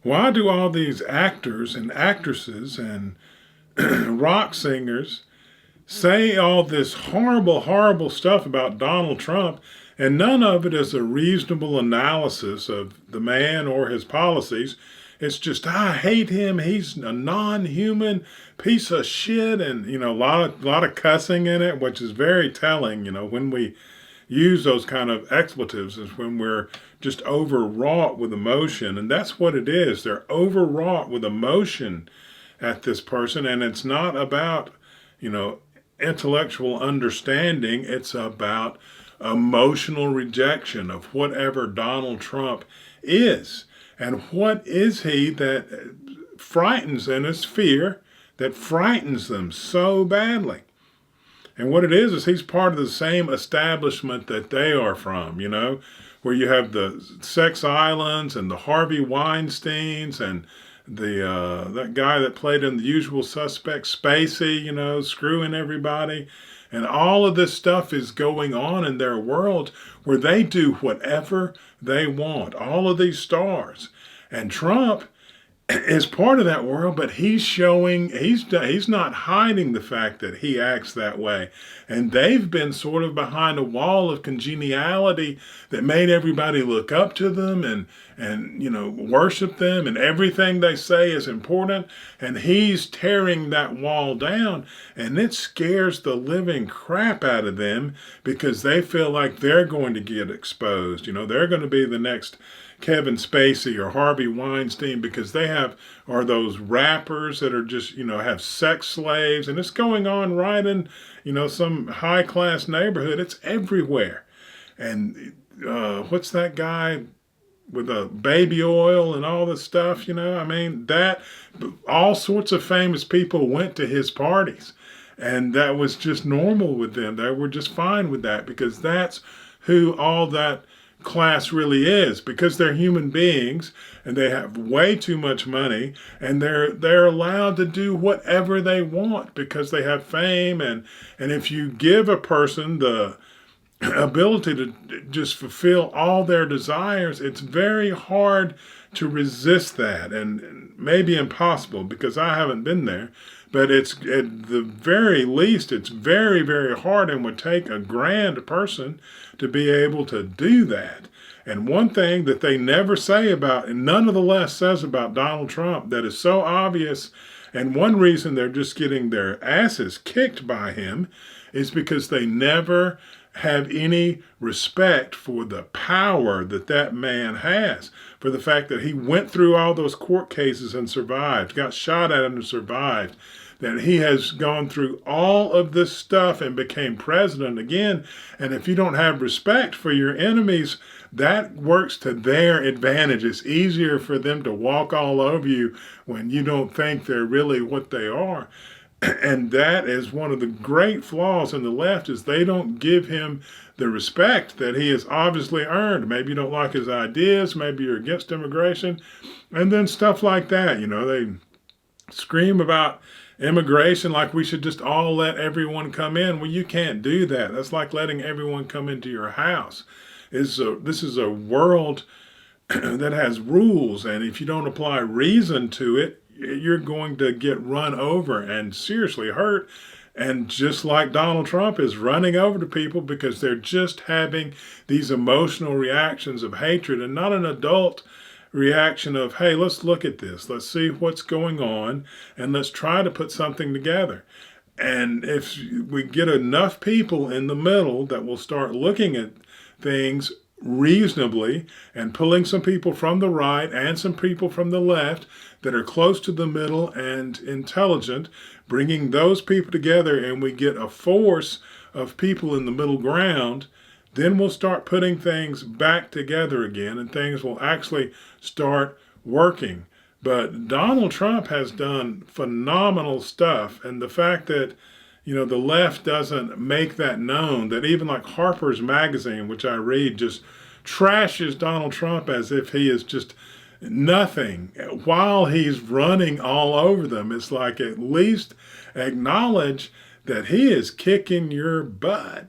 Why do all these actors and actresses and rock singers say all this horrible, horrible stuff about Donald Trump, and none of it is a reasonable analysis of the man or his policies? It's just, I hate him. He's a non-human piece of shit, and a lot of cussing in it, which is very telling. When we use those kind of expletives is when we're just overwrought with emotion, and that's what it is. They're overwrought with emotion at this person, and it's not about you know intellectual understanding. It's about emotional rejection of whatever Donald Trump is. And what is he that frightens them? Is fear that frightens them so badly. And what it is he's part of the same establishment that they are from, where you have the sex islands and the Harvey Weinsteins and the that guy that played in The Usual Suspects, Spacey, screwing everybody. And all of this stuff is going on in their world where they do whatever they want. All of these stars. And Trump is part of that world, but he's not hiding the fact that he acts that way. And they've been sort of behind a wall of congeniality that made everybody look up to them and worship them, and everything they say is important. And he's tearing that wall down, and it scares the living crap out of them because they feel like they're going to get exposed. They're going to be the next Kevin Spacey or Harvey Weinstein, because are those rappers that are just, have sex slaves, and it's going on right in, some high class neighborhood. It's everywhere. And what's that guy with the baby oil and all this stuff? That all sorts of famous people went to his parties, and that was just normal with them. They were just fine with that because that's who all that class really is, because they're human beings and they have way too much money, and they're allowed to do whatever they want because they have fame. And if you give a person the ability to just fulfill all their desires, it's very hard to resist that, and maybe impossible because I haven't been there. But it's at the very least, it's very, very hard, and would take a grand person to be able to do that. And one thing that they never say about, and none of the left says about Donald Trump, that is so obvious, and one reason they're just getting their asses kicked by him, is because they never have any respect for the power that man has, for the fact that he went through all those court cases and survived, got shot at and survived, that he has gone through all of this stuff and became president again. And if you don't have respect for your enemies, that works to their advantage. It's easier for them to walk all over you when you don't think they're really what they are. And that is one of the great flaws in the left, is they don't give him the respect that he has obviously earned. Maybe you don't like his ideas, maybe you're against immigration, and then stuff like that. They scream about immigration like we should just all let everyone come in. Well, you can't do that. That's like letting everyone come into your house. This is a world that has rules, and if you don't apply reason to it, you're going to get run over and seriously hurt. And just like Donald Trump is running over to people because they're just having these emotional reactions of hatred, and not an adult reaction of, hey, let's look at this, let's see what's going on, and let's try to put something together. And if we get enough people in the middle that will start looking at things reasonably and pulling some people from the right and some people from the left that are close to the middle and intelligent, bringing those people together, and we get a force of people in the middle ground, then we'll start putting things back together again, and things will actually start working. But Donald Trump has done phenomenal stuff, and the fact that the left doesn't make that known, that even like Harper's Magazine, which I read, just trashes Donald Trump as if he is just nothing while he's running all over them. It's like, at least acknowledge that he is kicking your butt.